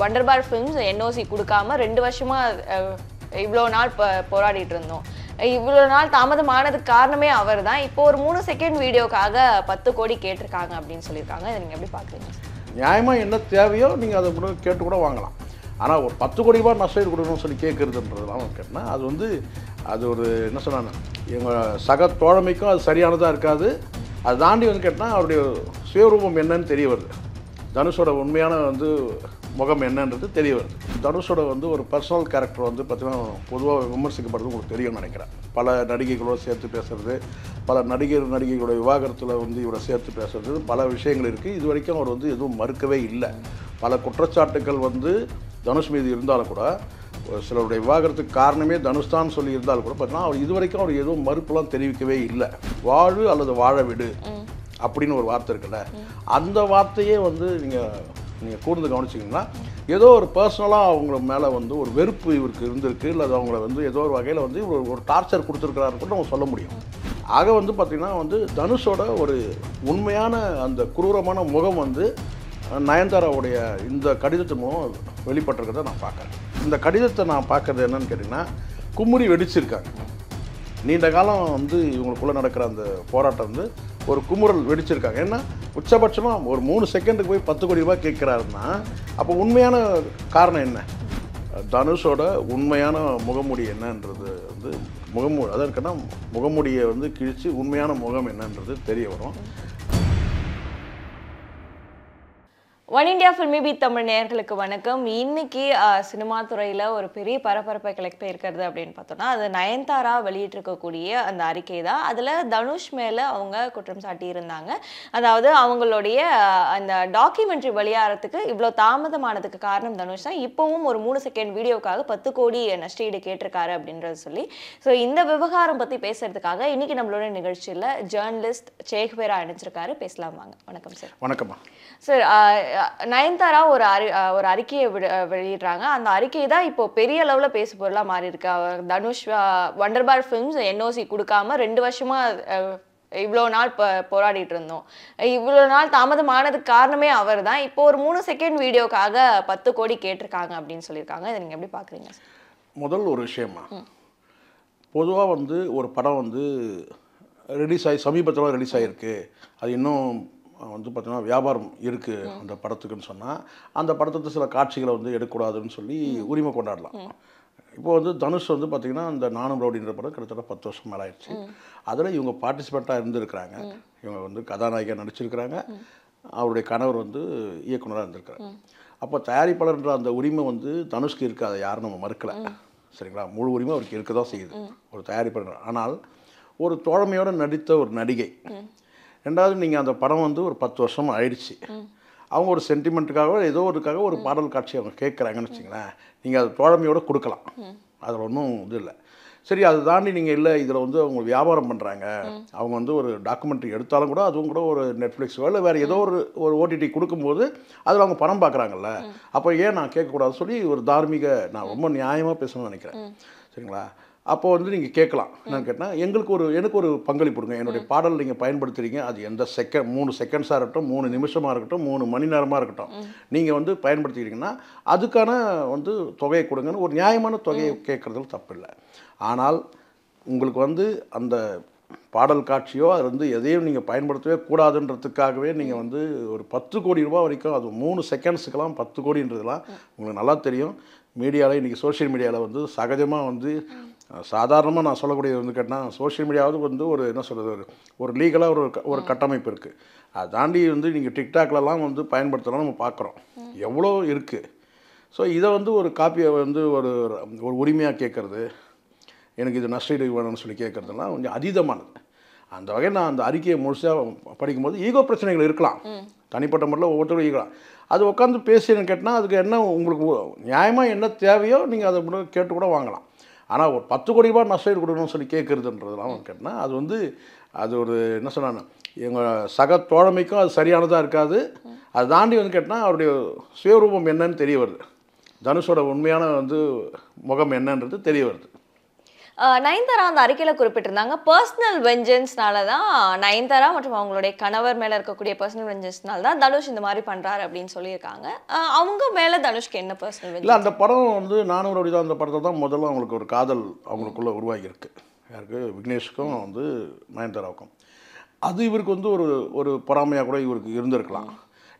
Wunderbar films NOC கொடுக்காம 2 வருஷமா இவ்வளோ நாள் போராடிட்டு இருந்தோம். இவ்வளோ நாள் தாமதமானதுக்கு காரணமே அவர் தான். இப்போ ஒரு 3 செகண்ட் வீடியோக்காக 10 கோடி கேட்டிருக்காங்க அப்படின்னு சொல்லியிருக்காங்க. இதை நீங்கள் எப்படி பார்க்குறீங்க? நியாயமாக என்ன தேவையோ நீங்கள் அதை கூட கேட்டு கூட வாங்கலாம். ஆனால் ஒரு 10 கோடி ரூபாய் நஷ்டம் கொடுக்கணும்னு சொல்லி கேட்குறதுன்றதுலாம் கேட்டால் அது வந்து அது ஒரு என்ன சொன்னாங்க எங்கள் சக தோழமைக்கும் அது சரியானதாக இருக்காது. அதை தாண்டி வந்து கேட்டால் அவருடைய சுயரூபம் என்னன்னு தெரிய வருது. தனுஷோட உண்மையான வந்து முகம் என்னன்றது தெரிய வருது. தனுஷோட வந்து ஒரு பர்சனல் கேரக்டர் வந்து பார்த்திங்கன்னா பொதுவாக விமர்சிக்கப்படுறது உங்களுக்கு தெரியும்னு நினைக்கிறேன். பல நடிகைகளோடு சேர்த்து பேசுகிறது, பல நடிகைகளோட விவாகரத்தில் வந்து இவரை சேர்த்து பேசுகிறது, பல விஷயங்கள் இருக்குது. இது வரைக்கும் அவர் வந்து எதுவும் மறுக்கவே இல்லை. பல குற்றச்சாட்டுகள் வந்து தனுஷ் மீது இருந்தாலும் கூட சிலருடைய விவாகரத்துக்கு காரணமே தனுஷ் தான் சொல்லி இருந்தாலும் கூட பார்த்தீங்கன்னா அவர் இதுவரைக்கும் அவர் எதுவும் மறுப்புலாம் தெரிவிக்கவே இல்லை. வாழு அல்லது வாழ விடு அப்படின்னு ஒரு வார்த்தை இருக்குல்ல, அந்த வார்த்தையே வந்து நீங்கள் கூர்ந்து கவனிச்சிங்கன்னா ஏதோ ஒரு பர்சனலாக அவங்கள மேலே வந்து ஒரு வெறுப்பு இவருக்கு இருந்திருக்கு, இல்லை அது அவங்கள வந்து ஏதோ ஒரு வகையில் வந்து ஒரு டார்ச்சர் கொடுத்துருக்கிறாரு கூட நம்ம சொல்ல முடியும். ஆக வந்து பார்த்திங்கன்னா வந்து தனுஷோட ஒரு உண்மையான அந்த குரூரமான முகம் வந்து நயன்தாராவுடைய இந்த கடிதத்தின் மூலம் வெளிப்பட்டிருக்கிறத நான் பார்க்குறேன். இந்த கடிதத்தை நான் பார்க்குறது என்னன்னு கேட்டிங்கன்னா குமுறி வெடிச்சிருக்காங்க. நீண்ட காலம் வந்து இவங்களுக்குள்ளே நடக்கிற அந்த போராட்டம் வந்து ஒரு குமுறல் வெடிச்சிருக்காங்க. ஏன்னா உச்சபட்சமாக ஒரு 3 செகண்டுக்கு போய் 10 கோடி ரூபாய் கேட்குறாருன்னா அப்போ உண்மையான காரணம் என்ன? தனுஷோட உண்மையான முகமூடி என்னன்றது வந்து அதற்குன்னா முகமூடியை வந்து கிழித்து உண்மையான முகம் என்னன்றது தெரிய வரும். Oneindia Filmibeat Tamil நேயர்களுக்கு வணக்கம். இன்னைக்கு சினிமா துறையில் ஒரு பெரிய பரபரப்பை கிளப்பி இருக்கிறது அப்படின்னு பார்த்தோம்னா அது நயன்தாரா வெளியிட்டிருக்கக்கூடிய அந்த அறிக்கை தான். அதில் தனுஷ் மேலே அவங்க குற்றம் சாட்டி இருந்தாங்க. அதாவது அவங்களுடைய அந்த டாக்குமெண்ட்ரி வெளியாகிறதுக்கு இவ்வளோ தாமதமானதுக்கு காரணம் தனுஷ் தான். இப்போவும் ஒரு 3 செகண்ட் வீடியோக்காக 10 கோடி நஷ்டஈடு கேட்டிருக்காரு அப்படின்றது சொல்லி. ஸோ இந்த விவகாரம் பற்றி பேசுறதுக்காக இன்னைக்கு நம்மளோட நிகழ்ச்சியில் ஜேர்னலிஸ்ட் சேக்வேரா அணிஞ்சிருக்காரு. பேசலாம் வாங்க. வணக்கம் சார். வணக்கம்மா சார். நயன்தாரா ஒரு அறிக்கையை வெளியிடுறாங்க. அந்த அறிக்கை தான் இப்போ பெரிய அளவில் பேசு பொருளாக மாறி இருக்கு. தனுஷ் வண்டர்பார் ஃபிலிம்ஸ் என்ஓசி கொடுக்காம 2 வருஷமா இவ்வளோ நாள் போராடிட்டு இருந்தோம். இவ்வளோ நாள் தாமதமானதுக்கு காரணமே அவர் தான். இப்போ ஒரு 3 செகண்ட் வீடியோக்காக 10 கோடி கேட்டிருக்காங்க அப்படின்னு சொல்லியிருக்காங்க. இதை நீங்கள் எப்படி பார்க்குறீங்க? முதல் ஒரு விஷயமா, பொதுவாக வந்து ஒரு படம் வந்து சமீபத்தில் ரிலீஸ் ஆகிருக்கு, அது இன்னும் வந்து பார்த்திங்கன்னா வியாபாரம் இருக்குது அந்த படத்துக்குன்னு சொன்னால் அந்த படத்துக்கு சில காட்சிகளை வந்து எடுக்கக்கூடாதுன்னு சொல்லி உரிமை கொண்டாடலாம். இப்போ வந்து தனுஷ் வந்து பார்த்திங்கன்னா அந்த நானும் ரவுடின்ற படம் கிட்டத்தட்ட 10 வருஷம் மேலே ஆயிடுச்சு. அதில் இவங்க பார்ட்டிசிபேட்டாக இருந்திருக்கிறாங்க. இவங்க வந்து கதாநாயகியாக நடிச்சிருக்கிறாங்க. அவருடைய கணவர் வந்து இயக்குனராக இருந்திருக்கிறாங்க. அப்போ தயாரிப்பாளர்ன்ற அந்த உரிமை வந்து தனுஷ்க்கு இருக்குது, அதை யாரும் நம்ம மறுக்கலை. சரிங்களா? முழு உரிமை அவருக்கு இருக்க தான் செய்யுது ஒரு தயாரிப்பாளர். ஆனால் ஒரு தோழமையோடு நடித்த ஒரு நடிகை, ரெண்டாவது நீங்கள் அந்த படம் வந்து ஒரு 10 வருஷம் ஆயிடுச்சு, அவங்க ஒரு சென்டிமெண்ட்டுக்காக ஏதோ ஒருக்காக ஒரு பாடல் காட்சி அவங்க கேட்குறாங்கன்னு வச்சுங்களேன், நீங்கள் அது தோழமையோடு கொடுக்கலாம், அதில் ஒன்றும் இது இல்லை. சரி, அதை தாண்டி நீங்கள் இல்லை இதில் வந்து அவங்க வியாபாரம் பண்ணுறாங்க, அவங்க வந்து ஒரு டாக்குமெண்ட்ரி எடுத்தாலும் கூட அதுவும் கூட ஒரு நெட்ஃப்ளிக்ஸோ இல்லை வேறு ஏதோ ஒரு ஓடிடி கொடுக்கும்போது அதில் அவங்க பணம் பார்க்குறாங்கல்ல, அப்போ ஏன் நான் கேட்கக்கூடாதுன்னு சொல்லி ஒரு தார்மீக, நான் ரொம்ப நியாயமாக பேசணும்னு நினைக்கிறேன். சரிங்களா? அப்போ வந்து நீங்கள் கேட்கலாம். என்னன்னு கேட்டால் எனக்கு ஒரு பங்களிப்பு கொடுங்க, என்னுடைய பாடல் நீங்கள் பயன்படுத்துகிறீங்க, அது எந்த 3 செகண்ட்ஸாக இருக்கட்டும், 3 நிமிஷமாக இருக்கட்டும், 3 மணி நேரமாக இருக்கட்டும், நீங்கள் வந்து பயன்படுத்திக்கிறீங்கன்னா அதுக்கான வந்து தொகையை கொடுங்கன்னு ஒரு நியாயமான தொகையை கேட்குறதுல தப்பு இல்லை. ஆனால் உங்களுக்கு வந்து அந்த பாடல் காட்சியோ அது வந்து எதையும் நீங்கள் பயன்படுத்தவே கூடாதுன்றதுக்காகவே நீங்கள் வந்து ஒரு 10 கோடி ரூபாய் வரைக்கும், அது 3 செகண்ட்ஸுக்கெல்லாம் 10 கோடின்றதுலாம் உங்களுக்கு நல்லா தெரியும். மீடியாவில் இன்றைக்கி சோஷியல் மீடியாவில் வந்து சகஜமாக வந்து சாதாரணமாக நான் சொல்லக்கூடியது வந்து கேட்டால் சோஷியல் மீடியாவது வந்து ஒரு என்ன சொல்கிறது ஒரு லீகலாக ஒரு கட்டமைப்பு இருக்குது. அதை தாண்டி வந்து நீங்கள் டிக்டாக்லலாம் வந்து பயன்படுத்தலாம் நம்ம பார்க்குறோம், எவ்வளோ இருக்குது. ஸோ இதை வந்து ஒரு காப்பியை வந்து ஒரு உரிமையாக கேட்குறது, எனக்கு இது நஷ்டஈடு வேணும்னு சொல்லி கேட்குறதுலாம் கொஞ்சம் அதீதமானது. அந்த வகையில் நான் அந்த அறிக்கையை முழுசாக படிக்கும்போது ஈகோ பிரச்சனைகள் இருக்கலாம், தனிப்பட்ட முறையில் ஒவ்வொருத்தரும் ஈகலாம். அது உட்காந்து பேசின்னு கேட்டால் அதுக்கு என்ன உங்களுக்கு நியாயமாக என்ன தேவையோ நீங்கள் அதை கூட கேட்டு கூட வாங்கலாம். ஆனால் ஒரு 10 கோடி ரூபாய் நஷ்டஈடு கொடுக்கணும்னு சொல்லி கேட்குறதுன்றதுலாம் கேட்டால் அது வந்து அது ஒரு என்ன சொன்னாங்க எங்கள் சக தோழமைக்கும் அது சரியானதாக இருக்காது. அதை தாண்டி வந்து கேட்டால் அவருடைய சுயரூபம் என்னன்னு தெரிய வருது. தனுஷோட உண்மையான வந்து முகம் என்னன்றது தெரிய வருது. நயன்தாரா அந்த அறிக்கையில குறிப்பிட்டிருந்தாங்க, பர்சனல் வெஞ்சன்ஸ்னால தான் நயன்தாரா மற்றும் அவங்களுடைய கணவர் மேல இருக்கக்கூடிய பர்சனல் வெஞ்சன்ஸ்னால தான் தனுஷ் இந்த மாதிரி பண்றாரு அப்படின்னு சொல்லியிருக்காங்க. அவங்க மேல தனுஷ்க்கு என்ன பர்சனல் இல்லை வெஞ்சன்ஸ்? அந்த படம் வந்து 400 அடி தான். அந்த படத்தை தான் முதல்ல அவங்களுக்கு ஒரு காதல் அவங்களுக்குள்ள உருவாகி இருக்கு. யாருக்கு? விக்னேஷுக்கும் வந்து நயன்தாராவுக்கும். அது இவருக்கு வந்து ஒரு ஒரு பொறாமையாக கூட இவருக்கு இருந்திருக்கலாம்.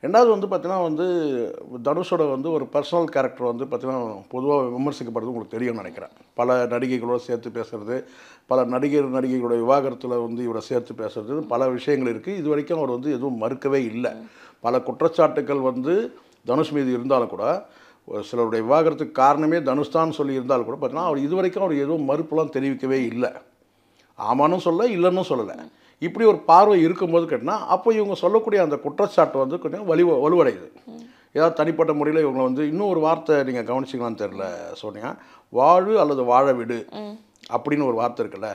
ரெண்டாவது வந்து பார்த்தீங்கன்னா வந்து தனுஷோட வந்து ஒரு பர்சனல் கேரக்டர் வந்து பார்த்தீங்கன்னா பொதுவாக விமர்சிக்கப்படுறது உங்களுக்கு தெரியும்னு நினைக்கிறேன். பல நடிகைகளோட சேர்த்து பேசுறது, பல நடிகைகளோட விவாகரத்தில் வந்து இவரை சேர்த்து பேசுறது, பல விஷயங்கள் இருக்குது. இது வரைக்கும் அவர் வந்து எதுவும் மறுக்கவே இல்லை. பல குற்றச்சாட்டுக்கள் வந்து தனுஷ் மீது இருந்தாலும் கூட, ஒரு சிலருடைய விவாகரத்துக்கு காரணமே தனுஷ் தான் சொல்லி இருந்தாலும் கூட பார்த்தீங்கன்னா அவர் இது வரைக்கும் அவர் எதுவும் மறுப்புலாம் தெரிவிக்கவே இல்லை. ஆமானும் சொல்ல, இல்லைன்னு சொல்லலை. இப்படி ஒரு பார்வை இருக்கும்போது கேட்டால் அப்போ இவங்க சொல்லக்கூடிய அந்த குற்றச்சாட்டு வந்து கொஞ்சம் வலுவடையுது. ஏதாவது தனிப்பட்ட முறையில் இவங்க வந்து இன்னும் ஒரு வார்த்தை நீங்கள் கவனிச்சிங்களான்னு தெரில சோனியா, வாழு அல்லது வாழ விடு அப்படின்னு ஒரு வார்த்தை இருக்குல்ல,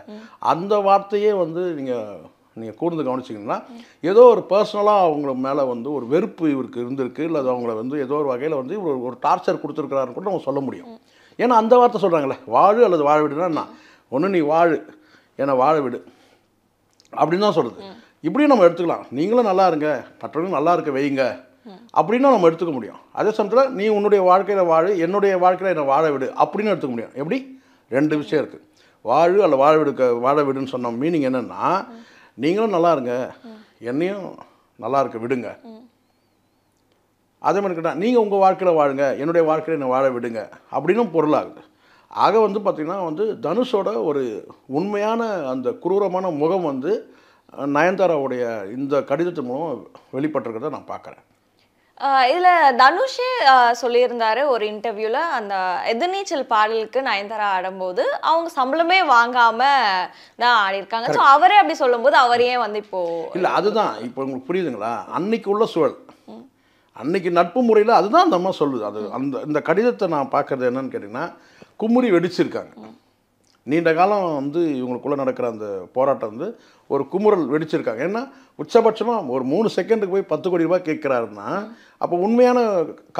அந்த வார்த்தையே வந்து நீங்கள் கூர்ந்து கவனிச்சிங்கன்னா ஏதோ ஒரு பர்சனலாக அவங்கள மேலே வந்து ஒரு வெறுப்பு இவருக்கு இருந்திருக்கு, இல்லை அவங்கள வந்து ஏதோ ஒரு வகையில் வந்து இவர் ஒரு டார்ச்சர் கொடுத்துருக்கிறாருன்னு கூட அவங்க சொல்ல முடியும். ஏன்னா அந்த வார்த்தை சொல்கிறாங்களே, வாழு அல்லது வாழ விடுனா என்ன, ஒன்று நீ வாழு என்னை வாழ விடு அப்படின்னு தான் சொல்கிறது. இப்படியும் நம்ம எடுத்துக்கலாம். நீங்களும் நல்லா இருங்க, மற்றவங்களும் நல்லா இருக்க வைங்க அப்படின்னா நம்ம எடுத்துக்க முடியும். அதே சமயத்தில் நீ உன்னுடைய வாழ்க்கையில் வாழு, என்னுடைய வாழ்க்கையில் என்னை வாழ விடு அப்படின்னு எடுத்துக்க முடியும். எப்படி? ரெண்டு விஷயம் இருக்குது. வாழு அல்ல வாழ விடுன்னு சொன்ன மீனிங் என்னென்னா, நீங்களும் நல்லா இருங்க, என்னையும் நல்லா இருக்க விடுங்க. அதே மாதிரி கேட்டால் நீங்கள் உங்கள் வாழ்க்கையில் வாழுங்க, என்னுடைய வாழ்க்கையில் என்னை வாழ விடுங்க அப்படின்னும் பொருளாகுது. ஆக வந்து பார்த்திங்கன்னா வந்து தனுஷோட ஒரு உண்மையான அந்த குரூரமான முகம் வந்து நயன்தாராவுடைய இந்த கடிதத்தின் மூலம் வெளிப்பட்டிருக்கிறத நான் பார்க்குறேன். இதில் தனுஷே சொல்லியிருந்தாரு ஒரு இன்டர்வியூவில், அந்த எதிர்நீச்சல் பாடலுக்கு நயன்தாரா ஆடும்போது அவங்க சம்பளமே வாங்காமல் தான் ஆடிருக்காங்க. ஸோ அவரே அப்படி சொல்லும்போது அவரையே வந்து இப்போது இல்லை அதுதான் இப்போ உங்களுக்கு புரியுதுங்களா, அன்னைக்கு உள்ள சூழல், அன்னைக்கு நட்பு முறையில் அதுதான் அந்த அம்மா சொல்லுது. அது இந்த கடிதத்தை நான் பார்க்குறது என்னன்னு கேட்டிங்கன்னா, குமுறி வெடிச்சிருக்காங்க. நீண்ட காலம் வந்து இவங்களுக்குள்ளே நடக்கிற அந்த போராட்டம் வந்து ஒரு குமுறல் வெடிச்சிருக்காங்க. ஏன்னா உச்சபட்சமாக ஒரு 3 செகண்டுக்கு போய் 10 கோடி ரூபாய் கேட்குறாருன்னா அப்போ உண்மையான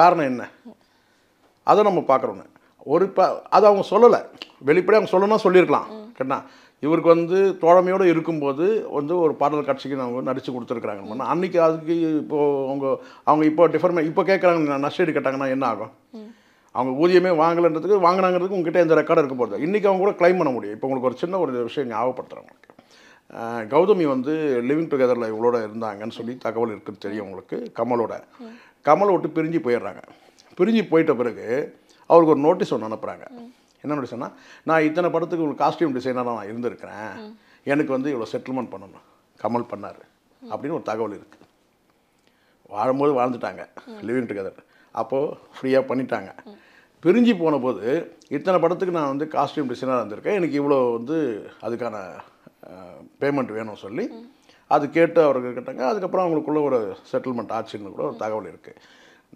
காரணம் என்ன, அதை நம்ம பார்க்குறோன்னு. அது அவங்க சொல்லலை, வெளிப்படையாக அவங்க சொல்லணும்னா சொல்லியிருக்கலாம். கேட்டால் இவருக்கு வந்து தோழமையோடு இருக்கும்போது வந்து ஒரு பாடல் காட்சிக்கு அவங்க நடித்து கொடுத்துருக்குறாங்க. அன்றைக்கி அதுக்கு இப்போது அவங்க இப்போ கேட்குறாங்க, நஷ்டீடு கேட்டாங்கன்னா என்ன ஆகும்? அவங்க ஊதியமே வாங்கலைன்றதுக்கு வாங்கினாங்கிறதுக்கு உங்ககிட்ட எந்த ரெக்கார்டும் இருக்க போகிறது. இன்றைக்கி அவங்க கூட கிளைம் பண்ண முடியும். இப்போ உங்களுக்கு ஒரு சின்ன ஒரு விஷயம் ஞாபகப்படுத்துகிறேன். உங்களுக்கு கௌதமி வந்து லிவிங் டுகெதரில் இவங்களோட இருந்தாங்கன்னு சொல்லி தகவல் இருக்குன்னு தெரியும் உங்களுக்கு. கமலை விட்டு பிரிஞ்சு போயிடுறாங்க. பிரிஞ்சு போயிட்ட பிறகு அவருக்கு ஒரு நோட்டீஸ் ஒன்று அனுப்புகிறாங்க. என்ன நோட்டீஸ்னா, நான் இத்தனை படத்துக்கு உங்களுக்கு காஸ்டியூம் டிசைனராக நான் இருந்திருக்கிறேன், எனக்கு வந்து இவ்வளோ செட்டில்மெண்ட் பண்ணணும், கமல் பண்ணார் அப்படின்னு ஒரு தகவல் இருக்குது. வாழும்போது வாழ்ந்துட்டாங்க லிவிங் டுகெதர், அப்போது ஃப்ரீயாக பண்ணிட்டாங்க. பிரிஞ்சு போன போது இத்தனை படத்துக்கு நான் வந்து காஸ்டியூம் டிசைனராக இருந்திருக்கேன், எனக்கு இவ்வளோ வந்து அதுக்கான பேமெண்ட் வேணும்னு சொல்லி அது கேட்டு அவருக்கு கேட்டாங்க. அதுக்கப்புறம் அவங்களுக்குள்ள ஒரு செட்டில்மெண்ட் ஆச்சுன்னு கூட ஒரு தகவல் இருக்குது.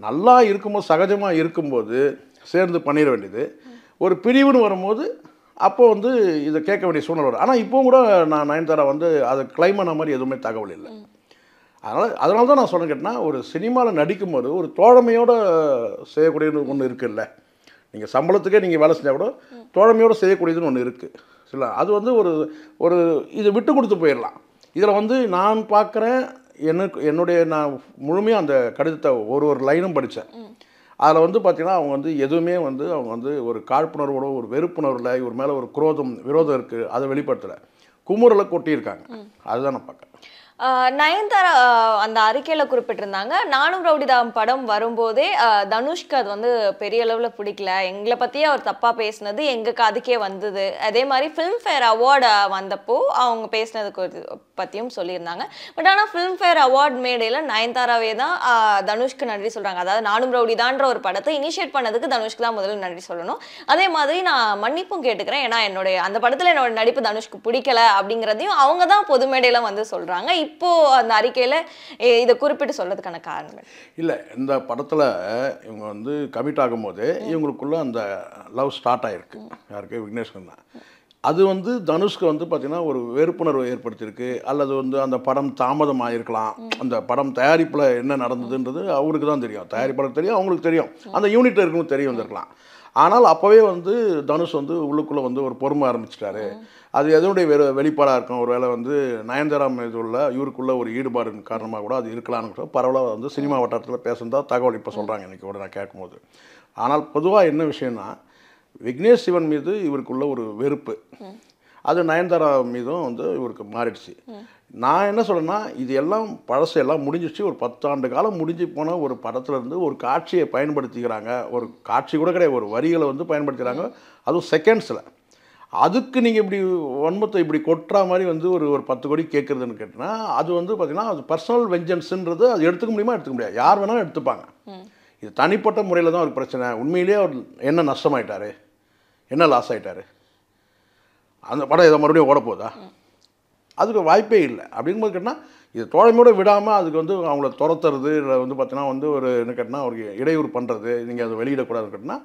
நல்லா இருக்கும்போது, சகஜமாக இருக்கும்போது சேர்ந்து பண்ணிட வேண்டியது, ஒரு பிரிவுன்னு வரும்போது அப்போ வந்து இதை கேட்க வேண்டிய சூழ்நிலை வரும். ஆனால் இப்போவும் கூட நான் நயன்தாரா வந்து அதை கிளைம் பண்ண மாதிரி எதுவுமே தகவல் இல்லை. அதனால தான் நான் சொல்ல கேட்டேன்னா, ஒரு சினிமாவில் நடிக்கும்போது ஒரு தோழமையோடு செய்யக்கூடியது ஒன்று இருக்குல்ல. நீங்கள் சம்பளத்துக்கே நீங்கள் வேலை செஞ்சால் கூட தோழமையோடு செய்யக்கூடியதுன்னு ஒன்று இருக்குது. இல்லை அது வந்து ஒரு இதை விட்டு கொடுத்து போயிடலாம். இதில் வந்து நான் பார்க்குறேன், நான் முழுமையாக அந்த கடிதத்தை ஒரு லைனும் படித்தேன். அதில் வந்து பார்த்திங்கன்னா அவங்க வந்து எதுவுமே வந்து அவங்க வந்து ஒரு காழ்ப்புணர்வோட ஒரு வெறுப்புணர்வில் இவர் மேலே ஒரு விரோதம் இருக்குது, அதை வெளிப்படுத்தலை, குமுறலை கொட்டியிருக்காங்க. அதுதான் நான் பார்க்குறேன். நயன்தாரா அந்த அறிக்கையில் குறிப்பிட்டிருந்தாங்க, நானும் ரவுடிதாம் படம் வரும்போதே தனுஷ்க்கு அது வந்து பெரிய அளவில் பிடிக்கல, எங்களை பற்றியே அவர் தப்பாக பேசினது எங்கள் காதுக்கே வந்தது. அதே மாதிரி ஃபிலிம்ஃபேர் அவார்டு வந்தப்போ அவங்க பேசினது பற்றியும் சொல்லியிருந்தாங்க. பட் ஆனால் ஃபிலிம்ஃபேர் அவார்ட் மேடையில் நயன்தாராவே தான் தனுஷ்க்கு நன்றி சொல்கிறாங்க. அதாவது நானும் ரவுடிதான்ற ஒரு படத்தை இனிஷியேட் பண்ணதுக்கு தனுஷ்க்கு தான் முதல்ல நன்றி சொல்லணும். அதே மாதிரி நான் மன்னிப்பும் கேட்டுக்கிறேன், ஏன்னா அந்த படத்தில் என்னோட நடிப்பு தனுஷ்க்கு பிடிக்கல அப்படிங்கிறதையும் அவங்க தான் பொது மேடையில் வந்து சொல்கிறாங்க. இப்போ அந்த அறிக்கையில் இதை குறிப்பிட்டு சொல்றதுக்கான காரணம் இல்லை, இந்த படத்தில் இவங்க வந்து கமிட் ஆகும்போது இவங்களுக்குள்ள அந்த லவ் ஸ்டார்ட் ஆகிருக்கு. யாருக்கு? விக்னேஷ்க்கு தான். அது வந்து தனுஷ்க்கு வந்து பார்த்திங்கன்னா ஒரு வெறுப்புணர்வை ஏற்படுத்தியிருக்கு, அல்லது வந்து அந்த படம் தாமதம் ஆகிருக்கலாம். அந்த படம் தயாரிப்பில் என்ன நடந்ததுன்றது அவருக்கு தான் தெரியும், தயாரிப்பாளருக்கு தெரியும், அவங்களுக்கு தெரியும், அந்த யூனிட்டில் இருக்குன்னு தெரிய வந்திருக்கலாம். ஆனால் அப்போவே வந்து தனுஷ் வந்து உள்ளுக்குள்ளே வந்து ஒரு பொறுமை ஆரம்பிச்சிட்டாரு. அது எதனுடைய வெளிப்பாடாக இருக்கும், ஒரு வேளை வந்து நயன்தாரா மீது உள்ள இவருக்குள்ள ஒரு ஈடுபாடு காரணமாக கூட அது இருக்கலாம்னு பரவலாக வந்து சினிமா வட்டாரத்தில் பேசுனதா தகவல் இப்போ சொல்கிறாங்க இன்றைக்கி கூட நான் கேட்கும்போது. ஆனால் பொதுவாக என்ன விஷயம்னா, விக்னேஷ் சிவன் மீது இவருக்குள்ள ஒரு வெறுப்பு, அது நயன்தாரா மீதும் வந்து இவருக்கு மாறிடுச்சு. நான் என்ன சொல்கிறேன்னா, இது எல்லாம் பழசு எல்லாம் முடிஞ்சிச்சு. ஒரு 10 ஆண்டு காலம் முடிஞ்சு போன ஒரு படத்துலேருந்து ஒரு காட்சியை பயன்படுத்திக்கிறாங்க. ஒரு காட்சி கூட கிடையாது, ஒரு வரிகளை வந்து பயன்படுத்துகிறாங்க, அதுவும் செகண்ட்ஸில். அதுக்கு நீங்கள் இப்படி வன்மத்தை இப்படி கொட்டுற மாதிரி வந்து ஒரு 10 கோடி கேட்குறதுன்னு கேட்டினா, அது வந்து பார்த்திங்கன்னா அது பர்சனல் வெஞ்சன்ஸுன்றது அது எடுத்துக்க முடியுமா, எடுத்துக்க முடியாது. யார் வேணாலும் எடுத்துப்பாங்க. இது தனிப்பட்ட முறையில் தான் ஒரு பிரச்சனை. உண்மையிலேயே அவர் என்ன நஷ்டமாயிட்டார், என்ன லாஸ் ஆகிட்டார், அந்த படம் இதை மறுபடியும் ஓட போதா, அதுக்கு வாய்ப்பே இல்லை. அப்படிங்கும்போது கேட்டால் இது தோழமையோடு விடாமல் அதுக்கு வந்து அவங்கள துரத்துறது, இல்லை வந்து பார்த்தீங்கன்னா வந்து ஒரு என்ன கேட்டால் அவருக்கு இடையூறு பண்ணுறது, நீங்கள் அதை வெளியிடக்கூடாதுன்னு கேட்டால்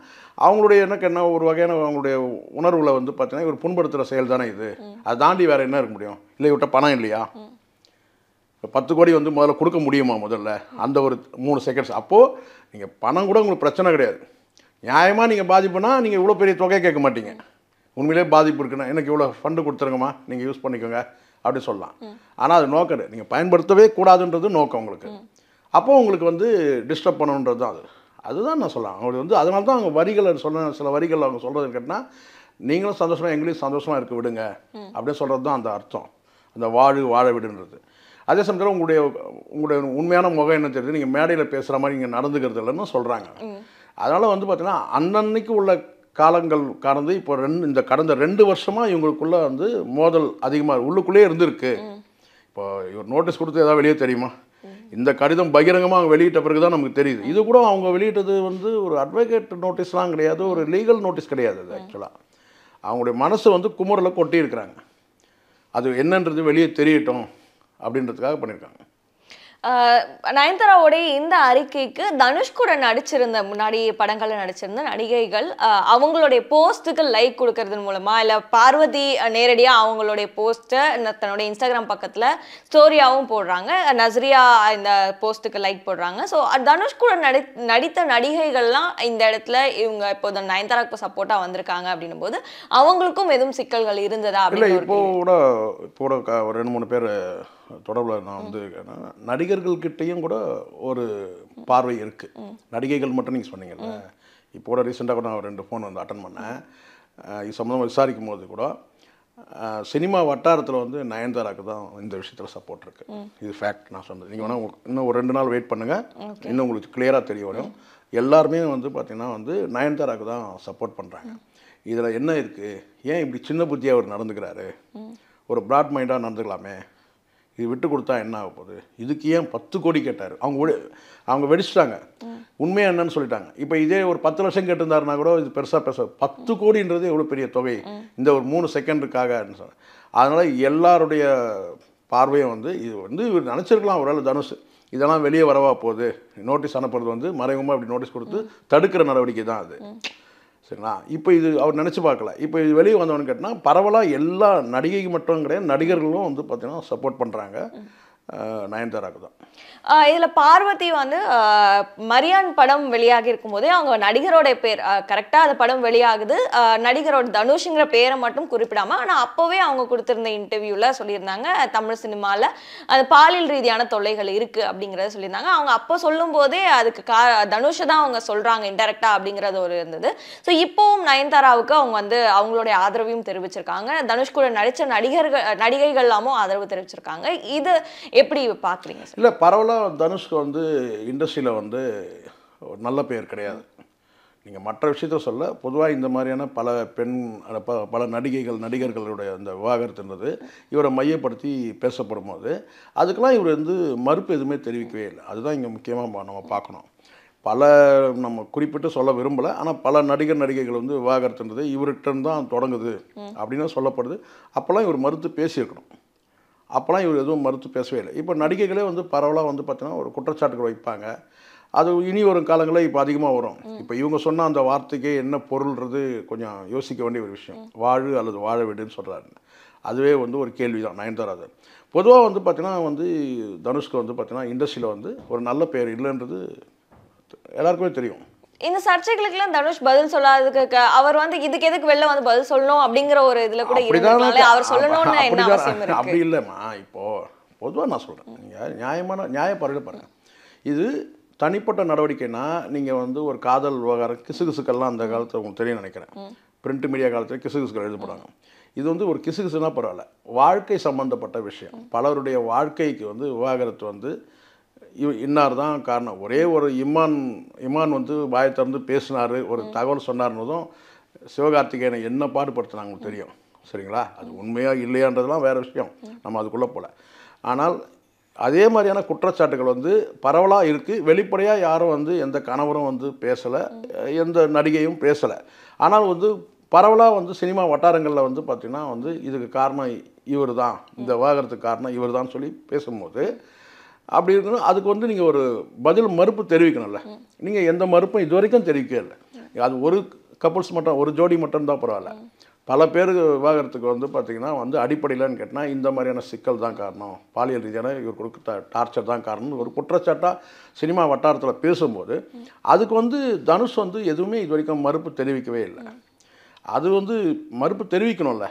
அவங்களுடைய என்ன கேட்டால் ஒரு வகையான அவங்களுடைய உணர்வில் வந்து பார்த்தீங்கன்னா இவர் புண்படுத்துகிற செயல் தானே இது. அதை தாண்டி வேறு என்ன இருக்க முடியும்? இல்லை இவர்கிட்ட பணம் இல்லையா? இப்போ 10 கோடி வந்து முதல்ல கொடுக்க முடியுமா? முதல்ல அந்த ஒரு 3 செகண்ட்ஸ். அப்போது நீங்கள் பணம் கூட உங்களுக்கு பிரச்சனை கிடையாது. நியாயமாக நீங்கள் பாதிப்புனா நீங்கள் இவ்வளோ பெரிய தொகையை கேட்க மாட்டீங்க. உண்மையிலே பாதிப்பு இருக்குன்னா எனக்கு இவ்வளோ ஃபண்டு கொடுத்துருங்கம்மா, நீங்கள் யூஸ் பண்ணிக்கோங்க அப்படி சொல்லலாம். ஆனால் அது நோக்கம் நீங்கள் பயன்படுத்தவே கூடாதுன்றது நோக்கம் உங்களுக்கு. அப்போ உங்களுக்கு வந்து டிஸ்டர்ப் பண்ணணுன்றது தான் அதுதான் நான் சொல்லலாம். அவங்களுக்கு வந்து அதனால தான் அவங்க வரிகளை சில வரிகள் அவங்க சொல்கிறது கேட்டால், நீங்களும் சந்தோஷமாக எங்களையும் சந்தோஷமாக இருக்க விடுங்க அப்படின்னு சொல்கிறது தான் அந்த அர்த்தம். அந்த வாழ விடுன்றது. அதே சமயத்தில் உங்களுடைய உண்மையான முகம் என்ன தெரியுது, நீங்கள் மேடையில் பேசுகிற மாதிரி நீங்கள் நடந்துக்கிறது இல்லைன்னு சொல்கிறாங்க. அதனால் வந்து பார்த்தீங்கன்னா அன்னன்னைக்கு உள்ள காலங்கள் கடந்து இப்போ இந்த கடந்த 2 வருஷமாக இவங்களுக்குள்ள வந்து மோதல் அதிகமாக உள்ளுக்குள்ளேயே இருந்திருக்கு. இப்போ இவர் நோட்டீஸ் கொடுத்து ஏதாவது வெளியே தெரியுமா? இந்த கடிதம் பகிரங்கமாக அவங்க வெளியிட்ட பிறகு தான் நமக்கு தெரியுது. இது கூட அவங்க வெளியிட்டது வந்து ஒரு அட்வொகேட் நோட்டீஸ்லாம் கிடையாது, ஒரு லீகல் நோட்டீஸ் கிடையாது. அது ஆக்சுவலாக அவங்களுடைய மனசு வந்து குமுறலை கொட்டி இருக்கிறாங்க. அது என்னன்றது வெளியே தெரியட்டும் அப்படின்றதுக்காக பண்ணியிருக்காங்க. நயன்தாராவோடைய இந்த அறிக்கைக்கு தனுஷ் கூட நடிச்சிருந்த முன்னாடி படங்கள்ல நடிச்சிருந்த நடிகைகள் அவங்களுடைய போஸ்ட்டுக்கு லைக் கொடுக்கறது மூலமா, இல்ல பார்வதி நேரடியா அவங்களுடைய போஸ்ட்டை தன்னுடைய இன்ஸ்டாகிராம் பக்கத்துல ஸ்டோரியாவும் போடுறாங்க, நஸ்ரியா இந்த போஸ்ட்டுக்கு லைக் போடுறாங்க. ஸோ தனுஷ் கூட நடித்த நடிகைகள்லாம் இந்த இடத்துல இவங்க இப்போ நயன்தாராவுக்கு சப்போர்ட்டா வந்திருக்காங்க அப்படின்னும் போது அவங்களுக்கும் எதுவும் சிக்கல்கள் இருந்ததா? இல்லை, இப்போ கூட ஒரு 2-3 பேர் தொடர்பில் நான் வந்து நடிகர்கள்கிட்டையும் கூட ஒரு பார்வை இருக்குது. நடிகைகள் மட்டும் நீங்கள் சொன்னீங்கல்ல, இப்போ கூட ரீசெண்டாக கூட நான் 2 ஃபோன் வந்து அட்டன் பண்ணேன். இது சம்மந்தமாக விசாரிக்கும் போது கூட சினிமா வட்டாரத்தில் வந்து நயன்தாராக்கு தான் இந்த விஷயத்தில் சப்போர்ட் இருக்குது. இது ஃபேக்ட் நான் சொன்னது. நீங்கள் வேணால் இன்னும் ஒரு 2 நாள் வெயிட் பண்ணுங்கள், இன்னும் உங்களுக்கு கிளியராக தெரிய வரும். எல்லாருமே வந்து பார்த்திங்கன்னா வந்து நயன்தாராக்கு தான் சப்போர்ட் பண்ணுறாங்க. இதில் என்ன இருக்குது, ஏன் இப்படி சின்ன புத்தியாக அவர் நடந்துக்கிறாரு, ஒரு ப்ராட் மைண்டாக நடந்துக்கலாமே, இது விட்டு கொடுத்தா என்ன ஆக போகுது, இதுக்கு ஏன் 10 கோடி கேட்டார். அவங்க வெடிச்சிட்டாங்க, உண்மையாக என்னன்னு சொல்லிட்டாங்க. இப்போ இதே ஒரு 10 லட்சம் கேட்டிருந்தாருன்னா கூட இது பெருசாக 10 கோடின்றது எவ்வளோ பெரிய தொகை இந்த ஒரு 3 செகண்டுக்காக. அதனால் எல்லாருடைய பார்வையும் வந்து இது வந்து இவர் நினச்சிருக்கலாம், ஒரு வேளை தனுஷ் இதெல்லாம் வெளியே வரவா போகுது, நோட்டீஸ் அனுப்புறது வந்து மறைமுகமாக இப்படி நோட்டீஸ் கொடுத்து தடுக்கிற நடவடிக்கை தான் அது. சரிங்களா? இப்போ இது அவர் நினச்சி பார்க்கல. இப்போ இது வெளியே வந்தவனு கேட்டால் பரவலாக எல்லா நடிகைக்கு மட்டும் கிடையாது, நடிகர்களும் வந்து பார்த்தீங்கன்னா சப்போர்ட் பண்ணுறாங்க நயன்தாராக்கு தான். இதுல பார்வதி வந்து மரியான் படம் வெளியாகி இருக்கும் போதே அவங்க நடிகரோட பேர் கரெக்டா அந்த படம் வெளியாகுது, நடிகரோட தனுஷ்ங்கிற பேரை மட்டும் குறிப்பிடாம, ஆனா அப்பவே அவங்க கொடுத்திருந்த இன்டர்வியூல சொல்லியிருந்தாங்க தமிழ் சினிமால அது பாலியல் ரீதியான தொல்லைகள் இருக்கு அப்படிங்கறத சொல்லியிருந்தாங்க. அவங்க அப்போ சொல்லும் போதே அதுக்கு தனுஷை தான் அவங்க சொல்றாங்க இன்டைரக்டா அப்படிங்கறது ஒரு இருந்தது. ஸோ இப்போவும் நயன்தாராவுக்கு அவங்க வந்து அவங்களுடைய ஆதரவையும் தெரிவிச்சிருக்காங்க. தனுஷ் கூட நடிச்ச நடிகைகள் எல்லாமும் ஆதரவு தெரிவிச்சிருக்காங்க. இது எப்படி பார்க்குறீங்க? இல்லை, பரவலாக தனுஷ்க்கு வந்து இண்டஸ்ட்ரியில் வந்து ஒரு நல்ல பேர் கிடையாது. நீங்கள் மற்ற விஷயத்த சொல்ல, பொதுவாக இந்த மாதிரியான பல நடிகர்களுடைய அந்த விவாகரத்துன்றது இவரை மையப்படுத்தி பேசப்படும் போது அதுக்கெல்லாம் இவர் வந்து மறுப்பு எதுவுமே தெரிவிக்கவே இல்லை. அதுதான் இங்கே முக்கியமாக நம்ம பார்க்கணும். நம்ம குறிப்பிட்டு சொல்ல விரும்பலை, ஆனால் பல நடிகைகள் வந்து விவாகரத்துன்றது இவர்கிட்ட தான் தொடங்குது அப்படின்னு சொல்லப்படுது. அப்போல்லாம் இவர் மறுத்து பேசியிருக்கணும். அப்போலாம் இவர் எதுவும் மறுத்து பேசவே இல்லை. இப்போ நடிகைகளே வந்து பரவலாக வந்து பார்த்தீங்கன்னா ஒரு குற்றச்சாட்டுகள் வைப்பாங்க. அது இனி வரும் காலங்களில் இப்போ அதிகமாக வரும். இப்போ இவங்க சொன்ன அந்த வார்த்தைக்கே என்ன பொருள்ன்றது கொஞ்சம் யோசிக்க வேண்டிய ஒரு விஷயம். வாழு அல்லது வாழ விடுன்னு சொல்கிறாரு. அதுவே வந்து ஒரு கேள்வி தான் நயன்தாரா. பொதுவாக வந்து பார்த்தீங்கன்னா வந்து தனுஷ்க்கு வந்து பார்த்தீங்கன்னா இண்டஸ்ட்ரியில் வந்து ஒரு நல்ல பேர் இல்லைன்றது எல்லாருக்குமே தெரியும். இந்த சர்ச்சைகளுக்கெல்லாம் தனுஷ் பதில் சொல்லாததுக்கு அவர் வந்து இதுக்கு எதுக்கு வெளில வந்து பதில் சொல்லணும் அப்படிங்கிற ஒரு இதுல கூட இருந்திருக்கலாம்ல. அவர் சொல்லணும்னு என்ன அவசியம் இருக்கு? அப்படி இல்லைம்மா. இப்போ பொதுவாக நான் சொல்கிறேன், நீங்கள் நியாய பார்வையில் பாருங்கள். இது தனிப்பட்ட நடவடிக்கைனா நீங்கள் வந்து ஒரு காதல் விவகாரம் கிசுகிசுக்கெல்லாம் அந்த காலத்தில் உங்களுக்கு தெரியும் நினைக்கிறேன். பிரிண்ட் மீடியா காலத்தில் கிசுகிசுக்கள் எழுதப்படுவாங்க. இது வந்து ஒரு கிசுகிசுனா பரவாயில்ல, வாழ்க்கை சம்மந்தப்பட்ட விஷயம். பலருடைய வாழ்க்கைக்கு வந்து விவாகரத்து வந்து இன்னார் தான் காரணம். ஒரே ஒரு இமான் வந்து வாயை திறந்து பேசினார், ஒரு தகவல் சொன்னார்னதும் சிவகார்த்திகேயனை என்ன பாடுபடுத்தினாங்க உங்களுக்கு தெரியும். சரிங்களா? அது உண்மையா இல்லையான்றதுலாம் வேறு விஷயம், நம்ம அதுக்குள்ளே போகல. ஆனால் அதே மாதிரியான குற்றச்சாட்டுகள் வந்து பரவலாக இருக்குது. வெளிப்படையாக யாரும் வந்து எந்த கணவரும் வந்து பேசலை, எந்த நடிகையும் பேசலை. ஆனால் வந்து பரவலாக வந்து சினிமா வட்டாரங்களில் வந்து பார்த்திங்கன்னா வந்து இதுக்கு காரணம் இவர் தான், இந்த விவாகரத்துக்கு காரணம் இவர் தான் சொல்லி பேசும்போது அப்படி இருக்கணும். அதுக்கு வந்து நீங்கள் ஒரு பதில் மறுப்பு தெரிவிக்கணும்ல. நீங்கள் எந்த மறுப்பும் இது வரைக்கும் தெரிவிக்கவே இல்லை. அது ஒரு கப்புள்ஸ் மட்டும், ஒரு ஜோடி மட்டும் தான் பரவாயில்ல. பல பேர் விவாகரத்துக்கு வந்து பார்த்திங்கன்னா வந்து அடிப்படையிலன்னு கேட்டால் இந்த மாதிரியான சிக்கல் தான் காரணம், பாலியல் ரீதியான இவர் கொடுக்க டார்ச்சர் தான் காரணம்னு ஒரு குற்றச்சாட்டாக சினிமா வட்டாரத்தில் பேசும்போது அதுக்கு வந்து தனுஷ் வந்து எதுவுமே இது வரைக்கும் மறுப்பு தெரிவிக்கவே இல்லை. அது வந்து மறுப்பு தெரிவிக்கணும்ல.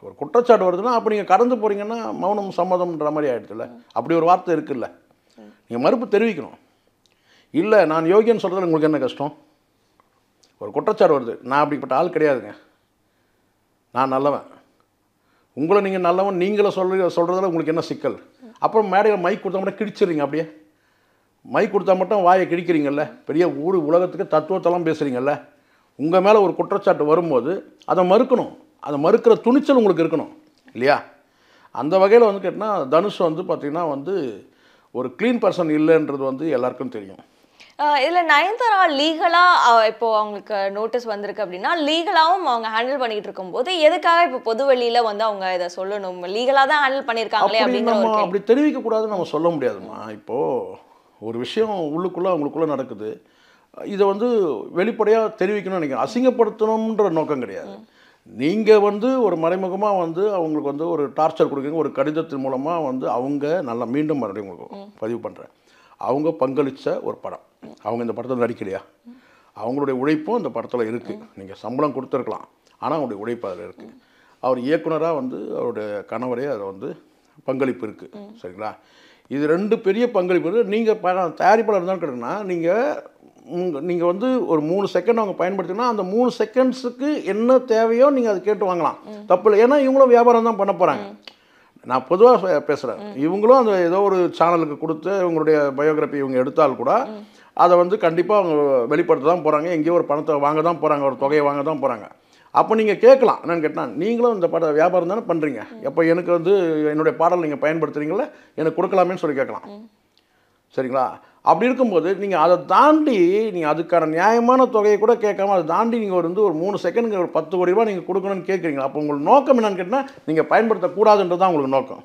ஒரு குற்றச்சாட்டு வருதுன்னா அப்போ நீங்கள் கடந்து போகிறீங்கன்னா மௌனம் சம்மதம்ன்ற மாதிரி ஆகிடுதுல்ல. அப்படி ஒரு வார்த்தை இருக்குல்ல, நீங்கள் மறுப்பு தெரிவிக்கணும். இல்லை நான் யோகியன்னு சொல்கிறதுல உங்களுக்கு என்ன கஷ்டம்? ஒரு குற்றச்சாட்டு வருது, நான் அப்படிப்பட்ட ஆள் கிடையாதுங்க, நான் நல்லவன், உங்களை நீங்கள் நல்லவன் நீங்களே சொல்கிறதுல உங்களுக்கு என்ன சிக்கல்? அப்புறம் மேடையில் மைக் கொடுத்தா மட்டும் கிழிச்சிடுறீங்க. அப்படியே மைக் கொடுத்தா மட்டும் வாயை கிழிக்கிறீங்கல்ல. பெரிய உலகத்துக்கு தத்துவத்தெல்லாம் பேசுகிறீங்கல்ல. உங்கள் மேலே ஒரு குற்றச்சாட்டு வரும்போது அதை மறுக்கணும். அதை மறுக்கிற துணிச்சல் உங்களுக்கு இருக்கணும் இல்லையா? அந்த வகையில் வந்து கேட்டால் தனுஷ் வந்து பார்த்திங்கன்னா வந்து ஒரு க்ளீன் பர்சன் இல்லைன்றது வந்து எல்லாருக்கும் தெரியும். இதில் நயன்தாரா லீகலாக இப்போ அவங்களுக்கு நோட்டீஸ் வந்திருக்கு அப்படின்னா லீகலாகவும் அவங்க ஹேண்டில் பண்ணிகிட்டு இருக்கும்போது எதுக்காக இப்போ பொது வெளியில் வந்து அவங்க இதை சொல்லணும்? லீகலாக தான் ஹேண்டில் பண்ணியிருக்காங்களே அப்படிங்கிற ஒரு அப்படி தெரிவிக்கக்கூடாதுன்னு நம்ம சொல்ல முடியாதுமா. இப்போது ஒரு விஷயம் உள்ளுக்குள்ளே அவங்களுக்குள்ளே நடக்குது, இதை வந்து வெளிப்படையாக தெரிவிக்கணும்னு நினைக்கிறேன். அசிங்கப்படுத்தணுன்ற நோக்கம் கிடையாது. நீங்கள் வந்து ஒரு மறைமுகமாக வந்து அவங்களுக்கு வந்து ஒரு டார்ச்சர் கொடுக்குறீங்க, ஒரு கடிதத்தின் மூலமாக வந்து அவங்க நல்லா மீண்டும் மறுபடியும் உங்களுக்கு பதிவு பண்ணுறேன், அவங்க பங்களித்த ஒரு படம். அவங்க இந்த படத்தில் நடிக்கலையா? அவங்களுடைய உழைப்பும் இந்த படத்தில் இருக்குது. நீங்கள் சம்பளம் கொடுத்துருக்கலாம், ஆனால் அவங்களுடைய உழைப்பு அதில் இருக்குது. அவர் இயக்குனராக வந்து அவருடைய கணவரே அதில் வந்து பங்களிப்பு இருக்குது. சரிங்களா? இது ரெண்டு பெரிய பங்களிப்பு இருக்குது. நீங்கள் தயாரிப்பாளர் இருந்தாலும் கேட்டீங்கன்னா நீங்கள் வந்து ஒரு 3 செகண்ட் அவங்க பயன்படுத்தினா அந்த 3 செகண்ட்ஸுக்கு என்ன தேவையோ நீங்கள் அதை கேட்டு வாங்கலாம், தப்பு இல்லை. ஏன்னா இவங்களும் வியாபாரம் தான் பண்ண போகிறாங்க. நான் பொதுவாக பேசுகிறேன். இவங்களும் அந்த ஏதோ ஒரு சேனலுக்கு கொடுத்து இவங்களுடைய பயோகிராஃபி இவங்க எடுத்தால் கூட அதை வந்து கண்டிப்பாக அவங்க வெளிப்படுத்த தான் போகிறாங்க, எங்கேயோ ஒரு பணத்தை வாங்க தான் போகிறாங்க, ஒரு தொகையை வாங்க தான் போகிறாங்க. அப்போ நீங்கள் கேட்கலாம், என்னென்னு கேட்டால் நீங்களும் இந்த வியாபாரம் தானே பண்ணுறீங்க, எப்போ எனக்கு வந்து என்னுடைய பாடல் நீங்கள் பயன்படுத்துகிறீங்களே எனக்கு கொடுக்கலாமேன்னு சொல்லி கேட்கலாம். சரிங்களா? அப்படி இருக்கும்போது நீங்கள் அதை தாண்டி நீங்கள் அதுக்கான நியாயமான தொகையை கூட கேட்காம அதை தாண்டி நீங்கள் வந்து ஒரு 3 செகண்டுக்கு ஒரு 10 கோடி ரூபாய் நீங்கள் கொடுக்கணும்னு கேட்குறீங்களா? அப்போ உங்களுக்கு நோக்கம் என்னன்னு கேட்டால் நீங்கள் பயன்படுத்தக்கூடாதுன்றது தான் உங்களுக்கு நோக்கம்.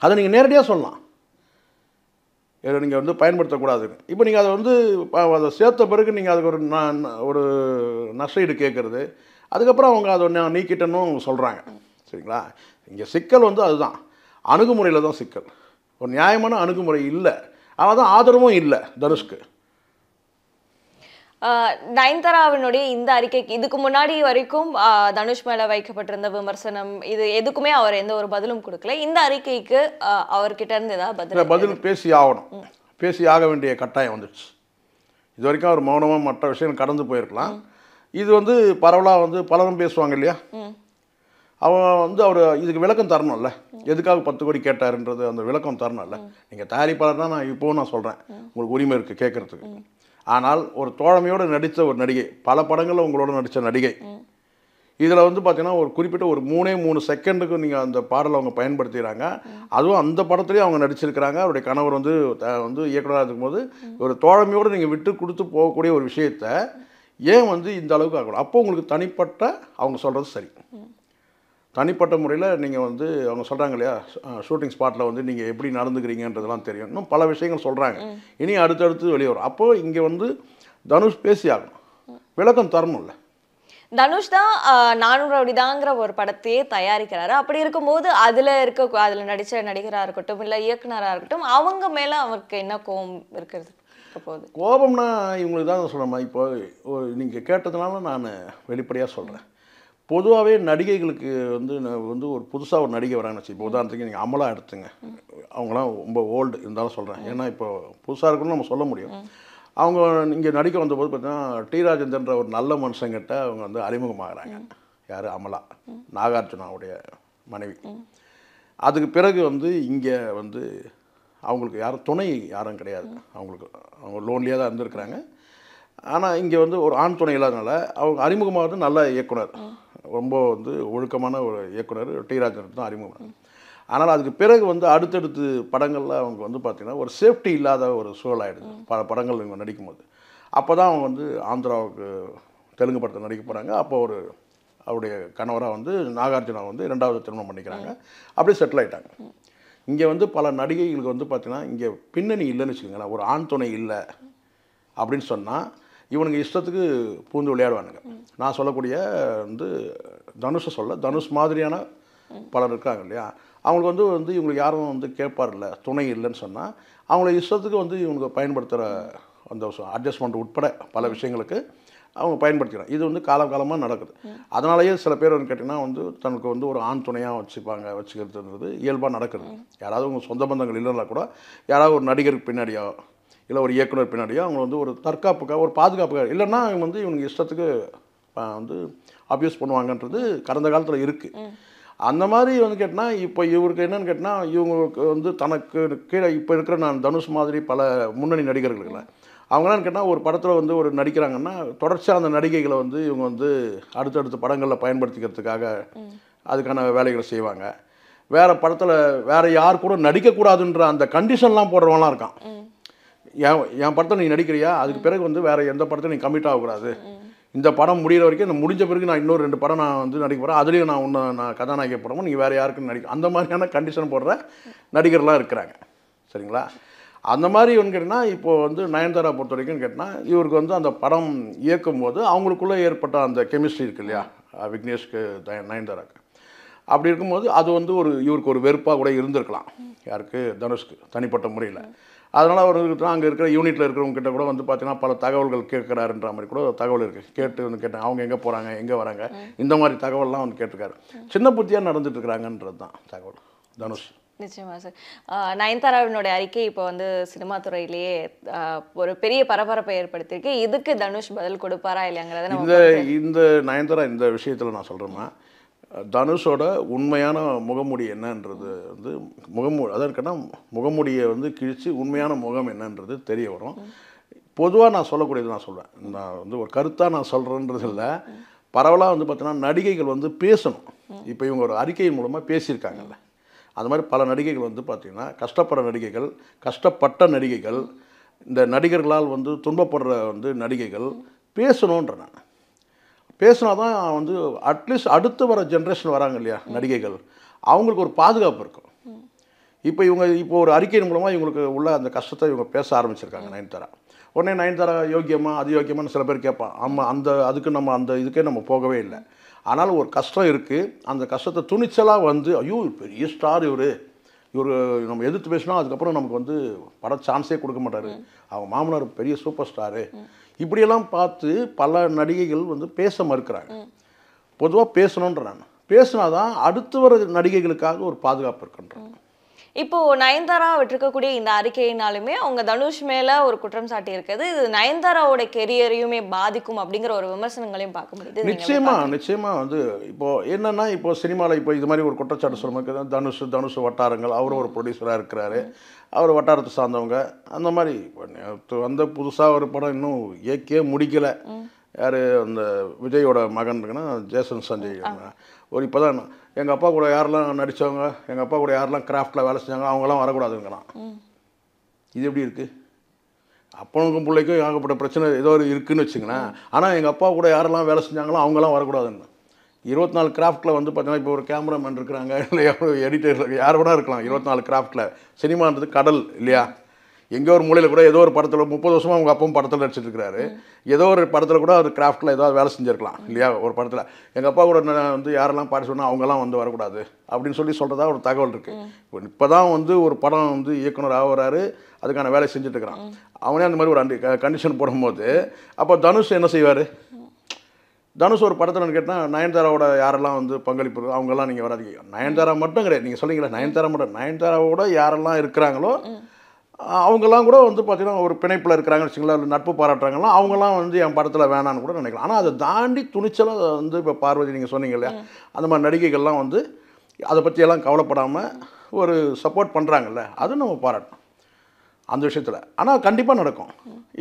அதை நீங்கள் நேரடியாக சொல்லலாம், நீங்கள் வந்து பயன்படுத்தக்கூடாதுன்னு. இப்போ நீங்கள் அதை வந்து அதை சேர்த்த பிறகு நீங்கள் அதுக்கு ஒரு நஷ்டஈடு கேட்குறது, அதுக்கப்புறம் அவங்க அதை நீக்கிட்டணும் சொல்கிறாங்க. சரிங்களா? இங்கே சிக்கல் வந்து அதுதான், அணுகுமுறையில் தான் சிக்கல். ஒரு நியாயமான அணுகுமுறை இல்லை, ஆனால் தான் ஆதரவும் இல்லை தனுஷ்க்கு. நயன்தாராவினுடைய இந்த அறிக்கைக்கு இதுக்கு முன்னாடி வரைக்கும் தனுஷ் மேல வைக்கப்பட்டிருந்த விமர்சனம் இது எதுக்குமே அவர் எந்த ஒரு பதிலும் கொடுக்கல. இந்த அறிக்கைக்கு அவர்கிட்ட இருந்து ஏதாவது பதில் பேசி ஆகணும், பேசி ஆக வேண்டிய கட்டாயம் வந்துடுச்சு. இது வரைக்கும் அவர் மௌனமாக மற்ற விஷயங்கள் கடந்து போயிருக்கலாம். இது வந்து பரவலாக வந்து பலரும் பேசுவாங்க இல்லையா? அவன் வந்து அவர் இதுக்கு விளக்கம் தரணும்ல, எதுக்காக 10 கோடி கேட்டாருன்றது அந்த விளக்கம் தரணும்ல. நீங்கள் தயாரிப்பாளர் தான், நான் இப்போவும் நான் சொல்கிறேன், உங்களுக்கு உரிமை இருக்குது கேட்குறதுக்கு. ஆனால் ஒரு தோழமையோடு நடித்த ஒரு நடிகை, பல படங்களில் உங்களோட நடித்த நடிகை, இதில் வந்து பார்த்தீங்கன்னா ஒரு குறிப்பிட்ட ஒரு 3 செகண்டுக்கு நீங்கள் அந்த பாடலை அவங்க பயன்படுத்திக்கிறாங்க. அதுவும் அந்த படத்துலேயும் அவங்க நடிச்சிருக்கிறாங்க. அவருடைய கணவர் வந்து இயக்குனராக இருக்கும்போது ஒரு தோழமையோடு நீங்கள் விட்டு கொடுத்து போகக்கூடிய ஒரு விஷயத்தை ஏன் வந்து இந்த அளவுக்கு ஆகணும்? அப்போ உங்களுக்கு தனிப்பட்ட அவங்க சொல்கிறது சரி, தனிப்பட்ட முறையில் நீங்கள் வந்து அவங்க சொல்கிறாங்க இல்லையா, ஷூட்டிங் ஸ்பாட்டில் வந்து நீங்கள் எப்படி நடந்துக்கிறீங்கன்றதெல்லாம் தெரியும், இன்னும் பல விஷயங்கள் சொல்கிறாங்க, இனி அடுத்தடுத்து வெளியே வரும். அப்போது இங்கே வந்து தனுஷ் பேசி ஆகணும், விளக்கம் தரணும்ல. தனுஷ் தான் 400 ரவுடிதாங்கிற ஒரு படத்தையே தயாரிக்கிறாரு. அப்படி இருக்கும்போது அதில் நடித்த நடிகராக இருக்கட்டும் இல்லை இயக்குனராக இருக்கட்டும் அவங்க மேலே அவருக்கு என்ன கோபம் இருக்கிறது? இருக்க போகுது? கோபம்னா இவங்களுக்கு தான் சொல்கிறேம்மா. இப்போ நீங்கள் கேட்டதுனால நான் வெளிப்படையாக சொல்கிறேன். பொதுவாகவே நடிகைகளுக்கு வந்து ஒரு புதுசாக ஒரு நடிகை வராங்கன்னு வச்சு, இப்போ உதாரணத்துக்கு நீங்கள் அமலா எடுத்துங்க. அவங்களாம் ரொம்ப ஓல்டு இருந்தாலும் சொல்கிறேன். ஏன்னா இப்போ புதுசாக இருக்குன்னு நம்ம சொல்ல முடியும். அவங்க இங்கே நடிக்க வந்தபோது பார்த்தீங்கன்னா டி ராஜேந்திரன்ற ஒரு நல்ல மனுஷங்கிட்ட அவங்க வந்து அறிமுகமாகறாங்க. யார்? அமலா, நாகார்ஜுனாவுடைய மனைவி. அதுக்கு பிறகு வந்து இங்கே வந்து அவங்களுக்கு யாரும் துணை யாரும் கிடையாது. அவங்க லோன்லியாக தான் இருந்திருக்கிறாங்க. ஆனால் இங்கே வந்து ஒரு ஆண் துணை இல்லாதனால அவங்க அறிமுகமாகிறது நல்ல இயக்குனர், ரொம்ப வந்து ஒழுக்கமான ஒரு இயக்குனர் டி ராஜேந்திரன் தான் அறிமுகம். ஆனால் அதுக்கு பிறகு வந்து அடுத்தடுத்து படங்களில் அவங்க வந்து பார்த்திங்கன்னா ஒரு சேஃப்டி இல்லாத ஒரு சூழல் ஆகிடுது பல படங்கள் இவங்க நடிக்கும்போது. அப்போ தான் அவங்க வந்து ஆந்திராவுக்கு தெலுங்கு படத்தில் நடிக்க போகிறாங்க. அப்போ அவருடைய கணவராக வந்து நாகார்ஜுனா வந்து 2வது திருமணம் பண்ணிக்கிறாங்க. அப்படியே செட்டில் ஆகிட்டாங்க. இங்கே வந்து பல நடிகைகளுக்கு வந்து பார்த்திங்கன்னா இங்கே பின்னணி இல்லைன்னு வச்சுக்கோங்களேன். ஒரு ஆண் துணை இல்லை அப்படின்னு சொன்னால் இவனுங்க இஷ்டத்துக்கு பூந்து விளையாடுவானுங்க. நான் சொல்லக்கூடிய வந்து தனுஷை தனுஷ் மாதிரியான பலர் இருக்காங்க இல்லையா, அவங்களுக்கு வந்து இவங்களுக்கு யாரும் வந்து கேட்பார்ல, துணை இல்லைன்னு சொன்னால் அவங்கள இஷ்டத்துக்கு வந்து இவங்க பயன்படுத்துகிற அந்த அட்ஜஸ்ட்மெண்ட் உட்பட பல விஷயங்களுக்கு அவங்க பயன்படுத்திக்கிறாங்க. இது வந்து காலகாலமாக நடக்குது. அதனாலேயே சில பேர் வந்து கேட்டிங்கன்னா வந்து தனக்கு வந்து ஒரு ஆண் துணையாக வச்சுக்கிறதுன்றது இயல்பாக நடக்குது. யாராவது உங்கள் சொந்த பந்தங்கள் இல்லைன்னா கூட யாராவது ஒரு நடிகருக்கு பின்னாடியோ இல்லை ஒரு இயக்குனர் பின்னாடியோ அவங்க வந்து ஒரு தற்காப்புக்காக ஒரு பாதுகாப்புக்காக இல்லைன்னா இவங்க வந்து இவனுக்கு இஷ்டத்துக்கு வந்து அப்யூஸ் பண்ணுவாங்கன்றது கடந்த காலத்தில் இருக்குது. அந்த மாதிரி வந்து கேட்டினா இப்போ இவருக்கு என்னென்னு கேட்டால் இவங்களுக்கு வந்து தனக்கு கீழே இப்போ இருக்கிற நான் தனுஷ் மாதிரி பல முன்னணி நடிகர்கள் அவங்களாம் கேட்டால் ஒரு படத்தில் வந்து ஒரு நடிக்கிறாங்கன்னா தொடர்ச்சியாக அந்த நடிகைகளை வந்து இவங்க வந்து அடுத்தடுத்த படங்களில் பயன்படுத்திக்கிறதுக்காக அதுக்கான வேலைகளை செய்வாங்க. வேறு படத்தில் வேறு யார் கூட நடிக்கக்கூடாதுன்ற அந்த கண்டிஷன்லாம் போடுறவங்களாம் இருக்கான். என் படத்தை நீ நடிக்கிறியா, அதுக்கு பிறகு வந்து வேறு எந்த படத்தை நீ கமிட் ஆகக்கூடாது, இந்த படம் முடிகிற வரைக்கும் இந்த முடிஞ்ச பிறகு நான் இன்னொரு 2 படம் நான் வந்து நடிக்க போகிறேன், அதுலேயும் நான் கதாநாயகி போடுறோமோ நீங்கள் வேறு யாருக்குன்னு நடிக்க, அந்த மாதிரியான கண்டிஷன் போடுற நடிகர்லாம் இருக்கிறாங்க. சரிங்களா? அந்த மாதிரி ஒன்று கேட்டிங்கன்னா இப்போது வந்து நயன்தாரா பொறுத்த வரைக்கும் கேட்டிங்கன்னா இவருக்கு வந்து அந்த படம் இயக்கும் போது அவங்களுக்குள்ளே ஏற்பட்ட அந்த கெமிஸ்ட்ரி இருக்குது இல்லையா, விக்னேஷ்க்கு நயன்தாராக்கு. அப்படி இருக்கும்போது அது வந்து இவருக்கு ஒரு வெறுப்பாக கூட இருந்திருக்கலாம். யாருக்கு? தனுஷ்க்கு தனிப்பட்ட முறையில். அதனால் அவர் அங்கே இருக்கிற யூனிட்டில் இருக்கிறவங்க கிட்ட கூட வந்து பார்த்தீங்கன்னா பல தகவல்கள் கேட்குறாருன்ற மாதிரி கூட தகவல் இருக்குது. கேட்டு வந்து கேட்டாங்க அவங்க எங்கே போகிறாங்க, எங்கே வராங்க, இந்த மாதிரி தகவல்லாம் வந்து கேட்டிருக்காரு. சின்ன புத்தியாக நடந்துட்டு இருக்கிறாங்கன்றது தான் தகவல் தனுஷ். நிச்சயமா சார். நயன்தாராவினுடைய அறிக்கை இப்போ வந்து சினிமா துறையிலேயே ஒரு பெரிய பரபரப்பை ஏற்படுத்தியிருக்கு. இதுக்கு தனுஷ் பதில் கொடுப்பாரா இல்லையாங்கிறத இந்த நயன்தாரா இந்த விஷயத்தில் நான் சொல்கிறேன்னா தனுஷோட உண்மையான முகமூடி என்னன்றது வந்து அதற்கான முகமூடியை வந்து கிழித்து உண்மையான முகம் என்னன்றது தெரிய வரும். பொதுவாக நான் சொல்லக்கூடியது நான் சொல்கிறேன், நான் வந்து ஒரு கருத்தாக நான் சொல்கிறேன்றது இல்லை, பரவலாக வந்து பார்த்தீங்கன்னா நடிகைகள் வந்து பேசணும். இப்போ இவங்க ஒரு அறிக்கையின் மூலமாக பேசியிருக்காங்கல்ல, அது மாதிரி பல நடிகைகள் வந்து பார்த்திங்கன்னா கஷ்டப்படுற நடிகைகள், கஷ்டப்பட்ட நடிகைகள், இந்த நடிகர்களால் வந்து துன்பப்படுற வந்து நடிகைகள் பேசணுன்ற நான் பேசினா தான் வந்து அட்லீஸ்ட் அடுத்து வர ஜென்ரேஷன் வராங்க இல்லையா நடிகைகள், அவங்களுக்கு ஒரு பாதுகாப்பு இருக்கும். இப்போ ஒரு அறிக்கையின் மூலமாக இவங்களுக்கு உள்ள அந்த கஷ்டத்தை இவங்க பேச ஆரம்பிச்சிருக்காங்க நயன்தாரா. உடனே நயன்தாரா யோக்கியமா அது யோக்கியமானு சில பேர் கேட்பான். ஆமாம், இதுக்கே நம்ம போகவே இல்லை. ஆனாலும் ஒரு கஷ்டம் இருக்குது, அந்த கஷ்டத்தை துணிச்சலாக வந்து ஐயோ பெரிய ஸ்டார் இவர் நம்ம எதிர்த்து பேசினா அதுக்கப்புறம் நமக்கு வந்து பட சான்ஸே கொடுக்க மாட்டார், அவங்க மாமனார் பெரிய சூப்பர் ஸ்டாரு, இப்படியெல்லாம் பார்த்து பல நடிகைகள் வந்து பேச மறுக்கிறாங்க. பொதுவாக பேசணுன்ற நான் பேசினா தான் அடுத்து வர நடிகைகளுக்காக ஒரு பாதுகாப்பு இருக்குன்றாங்க. இப்போ நயன்தாரா விட்டுருக்கக்கூடிய இந்த அறிக்கையினாலுமே அவங்க தனுஷ் மேல ஒரு குற்றம் சாட்டி இருக்குது, இது நயன்தாராவோட கெரியரையுமே பாதிக்கும் அப்படிங்கிற ஒரு விமர்சனங்களையும் பார்க்க முடியுது. நிச்சயமா வந்து இப்போ என்னன்னா இப்போ சினிமாவில் இப்போ இது மாதிரி ஒரு குற்றச்சாட்டு சொல்லும்போது தனுஷ் வட்டாரங்கள், அவரும் ஒரு ப்ரொடியூசராக இருக்கிறாரு, அவர் வட்டாரத்தை சார்ந்தவங்க அந்த மாதிரி வந்த புதுசாக ஒரு படம் இன்னும் ஏக்கே முடிக்கலை. யார்? அந்த விஜயோட மகன் இருக்குன்னா ஜேசன் சஞ்சய். இப்போ தான் எங்கள் அப்பா கூட யாரெல்லாம் நடித்தவங்க, எங்கள் அப்பா கூட யாரெல்லாம் கிராஃப்டில் வேலை செஞ்சாங்க அவங்களாம் வரக்கூடாதுங்கிறான். இது எப்படி இருக்குது? அப்பனுக்கும் பிள்ளைக்கும் ஏகப்பட்ட பிரச்சனை ஏதோ இருக்குதுன்னு வச்சுங்களேன். ஆனால் எங்கள் அப்பா கூட யாரெல்லாம் வேலை செஞ்சாங்களோ அவங்களாம் வரக்கூடாதுன்னு. 24 கிராஃப்டில் வந்து பார்த்தீங்கன்னா இப்போ ஒரு கேமராமேன் இருக்கிறாங்க, இல்லை எடிட்டர் யார் வேணா இருக்கலாம். 24 கிராஃப்டில் சினிமான்றது கடல் இல்லையா? எங்கோ ஒரு மூலையில் கூட ஏதோ ஒரு படத்தில் 30 வருஷமாக அவங்க அப்பவும் படத்தில் நடிச்சிட்டு இருக்கிறாரு, ஏதோ ஒரு படத்தில் கூட ஒரு கிராஃப்டில் ஏதாவது வேலை செஞ்சுருக்கலாம் இல்லையா? ஒரு படத்தில் எங்கள் அப்பா கூட வந்து யாரெல்லாம் பாடி சொன்னால் அவங்கெல்லாம் வந்து வரக்கூடாது அப்படின்னு சொல்கிறதா ஒரு தகவல் இருக்குது. இப்போ தான் வந்து ஒரு படம் வந்து இயக்குனர் ஆகிறாரு, அதுக்கான வேலை செஞ்சுட்டு இருக்கிறான். அவனே அந்த மாதிரி ஒரு கண்டிஷன் போடும்போது அப்போ தனுஷ் என்ன செய்வார்? தனுஷ் ஒரு படத்தில் கேட்டால் நயன்தாராவோட யாரெல்லாம் வந்து பங்களிப்பு அவங்கெல்லாம் நீங்கள் வராதிங்க. நயன்தாரா மட்டும் கிடையாது, நீங்கள் சொல்லிங்களா நயன்தாரா மட்டும், நயன்தாராவோட யாரெல்லாம் இருக்கிறாங்களோ அவங்கெல்லாம் கூட வந்து பார்த்தீங்கன்னா ஒரு பிணைப்பில் இருக்கிறாங்கன்னு வச்சுங்களா, இல்லை நட்பு பாராட்டுறாங்களோ அவங்கெல்லாம் வந்து என் படத்தில் வேணான்னு கூட நினைக்கலாம். ஆனால் அதை தாண்டி துணிச்சலாக வந்து இப்போ பார்வதி நீங்கள் சொன்னீங்க இல்லையா, அந்த மாதிரி நடிகைகள்லாம் வந்து அதை பற்றியெல்லாம் கவலைப்படாமல் ஒரு சப்போர்ட் பண்ணுறாங்கல்ல, அது நம்ம பாராட்டணும் அந்த விஷயத்தில். ஆனால் கண்டிப்பாக நடக்கும்.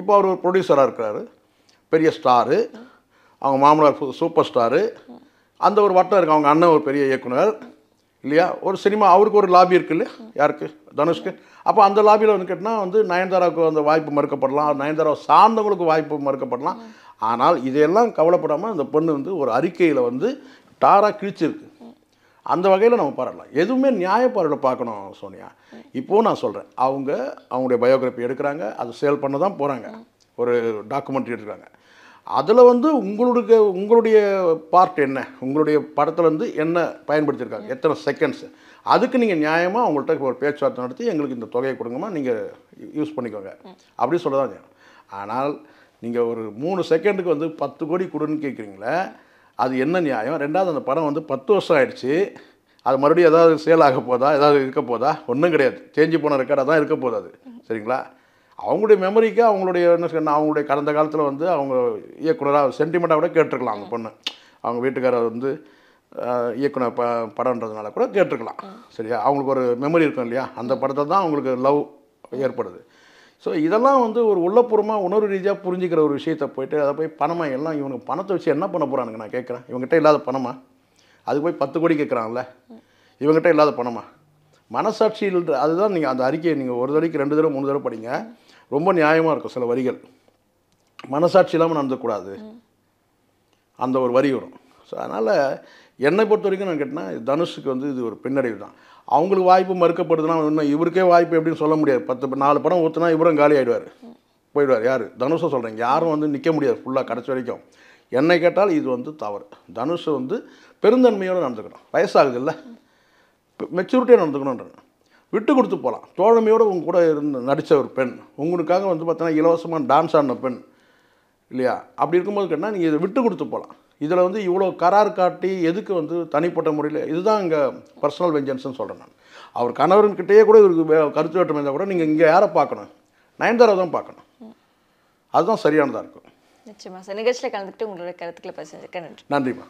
இப்போ அவர் ஒரு ப்ரொடியூசராக இருக்கிறாரு, பெரிய ஸ்டாரு, அவங்க மாமனார் சூப்பர் ஸ்டாரு, அந்த ஒரு வட்டம் இருக்குது, அவங்க அண்ணன் ஒரு பெரிய இயக்குனர் இல்லையா, ஒரு சினிமா அவருக்கு ஒரு லாபி இருக்குது இல்லையா, யாருக்கு? தனுஷ்க்கு. அப்போ அந்த லாபியில் வந்து கேட்டால் வந்து நயன்தாராவுக்கு அந்த வாய்ப்பு மறுக்கப்படலாம், நயன்தாராவை சார்ந்தவங்களுக்கு வாய்ப்பு மறுக்கப்படலாம். ஆனால் இதையெல்லாம் கவலைப்படாமல் அந்த பொண்ணு வந்து ஒரு அறிக்கையில் வந்து டாராக கிழிச்சிருக்கு. அந்த வகையில் நம்ம பாராட்டலாம். எதுவுமே நியாயப்பாறையில் பார்க்கணும் சோனியா. இப்போது நான் சொல்கிறேன், அவங்களுடைய பயோகிராஃபி எடுக்கிறாங்க, அது சேல் பண்ண தான் போகிறாங்க, ஒரு டாக்குமெண்ட்ரி எடுக்கிறாங்க. அதில் வந்து உங்களுடைய பார்ட் என்ன, உங்களுடைய படத்தில் வந்து என்ன பயன்படுத்தியிருக்காங்க, எத்தனை செகண்ட்ஸு, அதுக்கு நீங்கள் நியாயமாக அவங்கள்ட்ட ஒரு பேச்சுவார்த்தை நடத்தி எங்களுக்கு இந்த தொகையை கொடுங்கம்மா, நீங்கள் யூஸ் பண்ணிக்கோங்க அப்படி சொல்ல தான் செய்யணும். ஆனால் நீங்கள் ஒரு 3 செகண்டுக்கு வந்து 10 கோடி கொடுன்னு கேட்குறீங்களே, அது என்ன நியாயம்? ரெண்டாவது அந்த படம் வந்து 10 வருஷம் ஆயிடுச்சு, அது மறுபடியும் ஏதாவது சேல் ஆக போதா, ஏதாவது இருக்க போதா? ஒன்றும் கிடையாது, சேஞ்சு போன ரெக்கார்டாக தான் இருக்க போகுது அது. சரிங்களா? அவங்களுடைய மெமரிக்கு அவங்களுடைய என்ன சொன்னால் அவங்களுடைய கடந்த காலத்தில் வந்து அவங்க இயக்குனராக சென்டிமெண்ட்டாக கூட கேட்டிருக்கலாம். அந்த பொண்ணு அவங்க வீட்டுக்காரர் வந்து இயக்குனர் படம்ன்றதுனால கூட கேட்டிருக்கலாம். சரியா? அவங்களுக்கு ஒரு மெமரி இருக்கும் இல்லையா, அந்த படத்தை தான் அவங்களுக்கு லவ் ஏற்படுது. ஸோ இதெல்லாம் வந்து ஒரு உள்ளபூர்வமாக உணர்வு ரீதியாக புரிஞ்சிக்கிற ஒரு விஷயத்தை போயிட்டு அதை போய் பணமாக எல்லாம் இவனுக்கு பணத்தை வச்சு என்ன பண்ண போகிறானுங்க நான் கேட்குறேன். இவங்ககிட்ட இல்லாத பணமா? அதுக்கு போய் 10 கோடி கேட்குறாங்கல்ல, இவங்ககிட்ட இல்லாத பணமா? மனசாட்சியில் அதுதான். நீங்கள் அந்த அறிக்கையை நீங்கள் ஒரு தடவைக்கு 2 தடவை 3 தடவை படிங்க, ரொம்ப நியாயமாக இருக்கும் சில வரிகள். மனசாட்சி இல்லாமல் நடந்துக்கூடாது அந்த ஒரு வரி வரும். ஸோ அதனால் என்னை பொறுத்த வரைக்கும் நான் கேட்டேன்னா தனுஷுக்கு வந்து இது ஒரு பின்னடைவு தான். அவங்களுக்கு வாய்ப்பு மறுக்கப்படுதுன்னா இன்னும் இவருக்கே வாய்ப்பு எப்படின்னு சொல்ல முடியாது. 4 படம் ஊற்றுனா இவரும் காலி ஆகிடுவார், போயிடுவார். யார்? தனுஷை சொல்கிறேன். யாரும் வந்து நிற்க முடியாது ஃபுல்லாக கடைசி வரைக்கும். என்னை கேட்டால் இது வந்து தவறு. தனுஷை வந்து பெருந்தன்மையோடு நடந்துக்கணும். வயசாகுது இல்லை, மெச்சூரிட்டியாக நடந்துக்கணுன்றாங்க. விட்டு கொடுத்து போகலாம். தோழமையோடு உங்க கூட இருந்து நடித்த ஒரு பெண், உங்களுக்காக வந்து பார்த்தீங்கன்னா இலவசமாக டான்ஸ் ஆடின பெண் இல்லையா, அப்படி இருக்கும்போது கேட்டால் நீங்கள் இதை விட்டு கொடுத்து போகலாம். இதில் வந்து இவ்வளோ கரார் காட்டி எதுக்கு வந்து தனிப்பட்ட முறையில், இதுதான் இங்கே பர்சனல் வெஞ்சன்ஸ்னு சொல்கிறேன் நான். அவர் கணவர்கிட்டயே கூட இவருக்கு கருத்து வேற்றுமை இருந்தால் கூட நீங்கள் இங்கே யாரை பார்க்கணும்? நயன்தாரா தான் பார்க்கணும். அதுதான் சரியானதாக இருக்கும். நிச்சயமா சார். நிகழ்ச்சியில் கலந்துக்கிட்டு உங்களோட கருத்துக்களை பேசுறதுக்கு நன்றி. நன்றிம்மா.